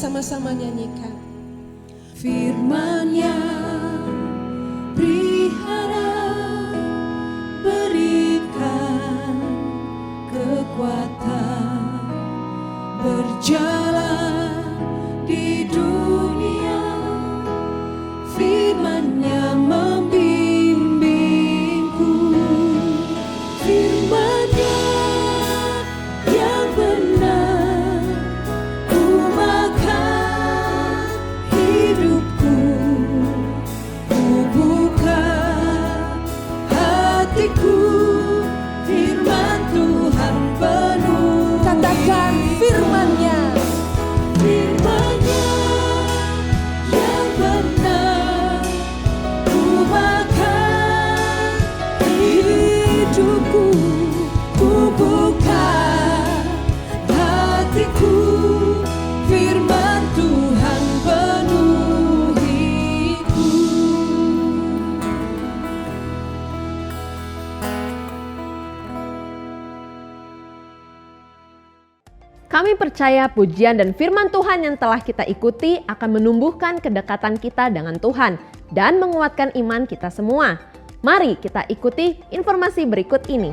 sama-sama nyanyikan. Firman-Nya beri harap, berikan kekuatan, berjalan di dunia. Firman-Nya membimbingku, Firman-Nya yang benar, ku makan hidupku, ku buka hatiku, firman Tuhan penuh. Katakan firman-Nya. Firman-Nya yang benar, ku makan hidupku, ku buka hatiku, firman Tuhan penuhiku. Kami percaya pujian dan firman Tuhan yang telah kita ikuti akan menumbuhkan kedekatan kita dengan Tuhan dan menguatkan iman kita semua. Mari kita ikuti informasi berikut ini.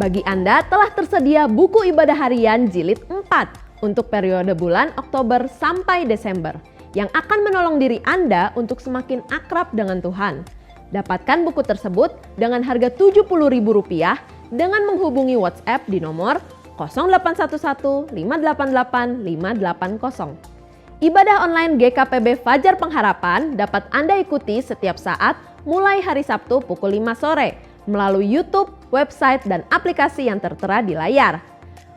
Bagi Anda telah tersedia buku ibadah harian jilid 4 untuk periode bulan Oktober sampai Desember yang akan menolong diri Anda untuk semakin akrab dengan Tuhan. Dapatkan buku tersebut dengan harga Rp70.000 dengan menghubungi WhatsApp di nomor 0811 588 580. Ibadah online GKPB Fajar Pengharapan dapat Anda ikuti setiap saat mulai hari Sabtu pukul 5 sore melalui YouTube, website, dan aplikasi yang tertera di layar.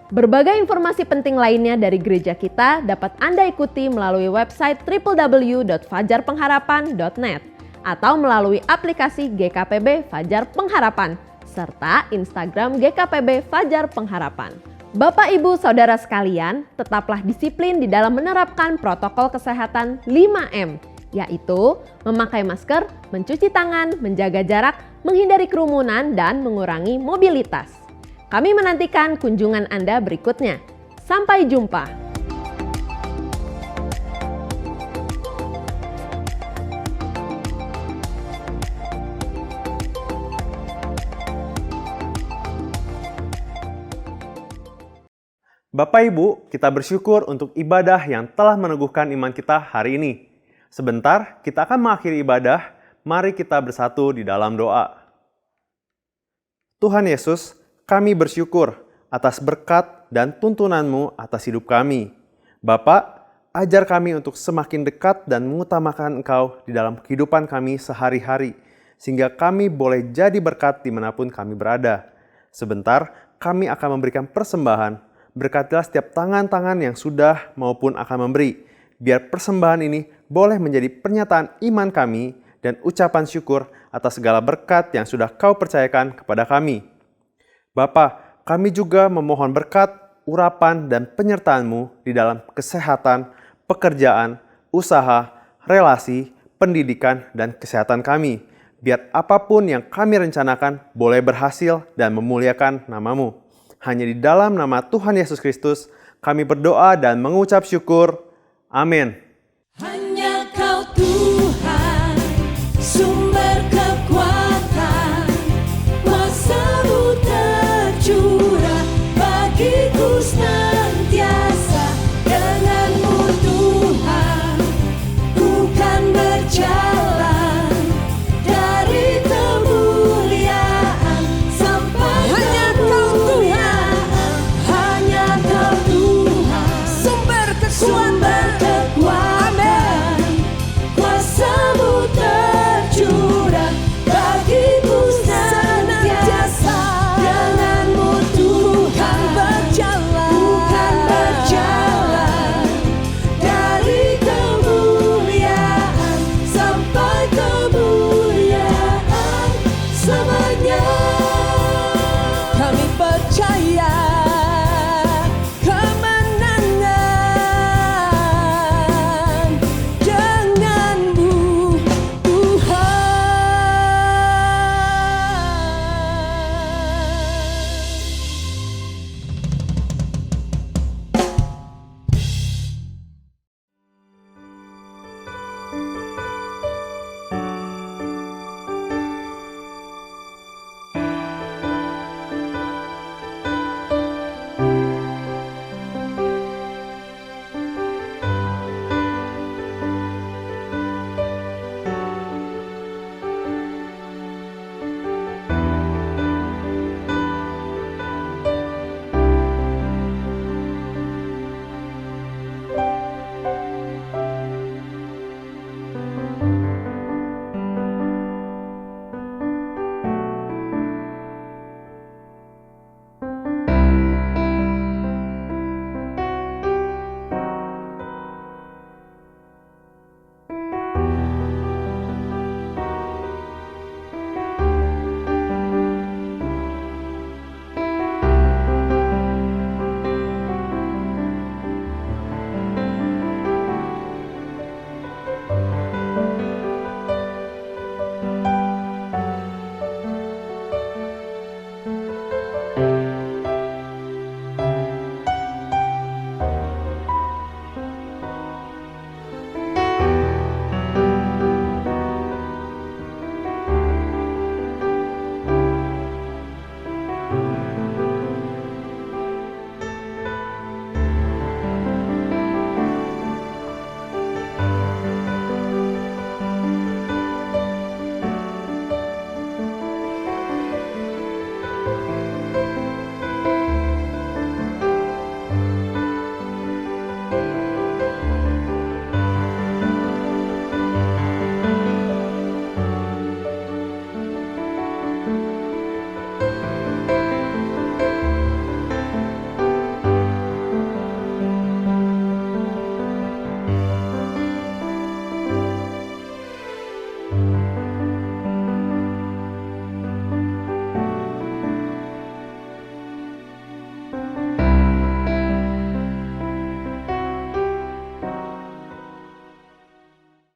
Berbagai informasi penting lainnya dari gereja kita dapat Anda ikuti melalui website www.fajarpengharapan.net atau melalui aplikasi GKPB Fajar Pengharapan serta Instagram GKPB Fajar Pengharapan. Bapak, Ibu, Saudara sekalian, tetaplah disiplin di dalam menerapkan protokol kesehatan 5M, yaitu memakai masker, mencuci tangan, menjaga jarak, menghindari kerumunan, dan mengurangi mobilitas. Kami menantikan kunjungan Anda berikutnya. Sampai jumpa. Bapak Ibu, kita bersyukur untuk ibadah yang telah meneguhkan iman kita hari ini. Sebentar, kita akan mengakhiri ibadah. Mari kita bersatu di dalam doa. Tuhan Yesus, kami bersyukur atas berkat dan tuntunan-Mu atas hidup kami. Bapak, ajar kami untuk semakin dekat dan mengutamakan Engkau di dalam kehidupan kami sehari-hari, sehingga kami boleh jadi berkat dimanapun kami berada. Sebentar, kami akan memberikan persembahan. Berkatilah setiap tangan-tangan yang sudah maupun akan memberi. Biar persembahan ini boleh menjadi pernyataan iman kami dan ucapan syukur atas segala berkat yang sudah Kau percayakan kepada kami. Bapa, kami juga memohon berkat, urapan, dan penyertaan-Mu di dalam kesehatan, pekerjaan, usaha, relasi, pendidikan, dan kesehatan kami. Biar apapun yang kami rencanakan boleh berhasil dan memuliakan nama-Mu. Hanya di dalam nama Tuhan Yesus Kristus, kami berdoa dan mengucap syukur. Amin. Hanya Kau Tuhan, sumber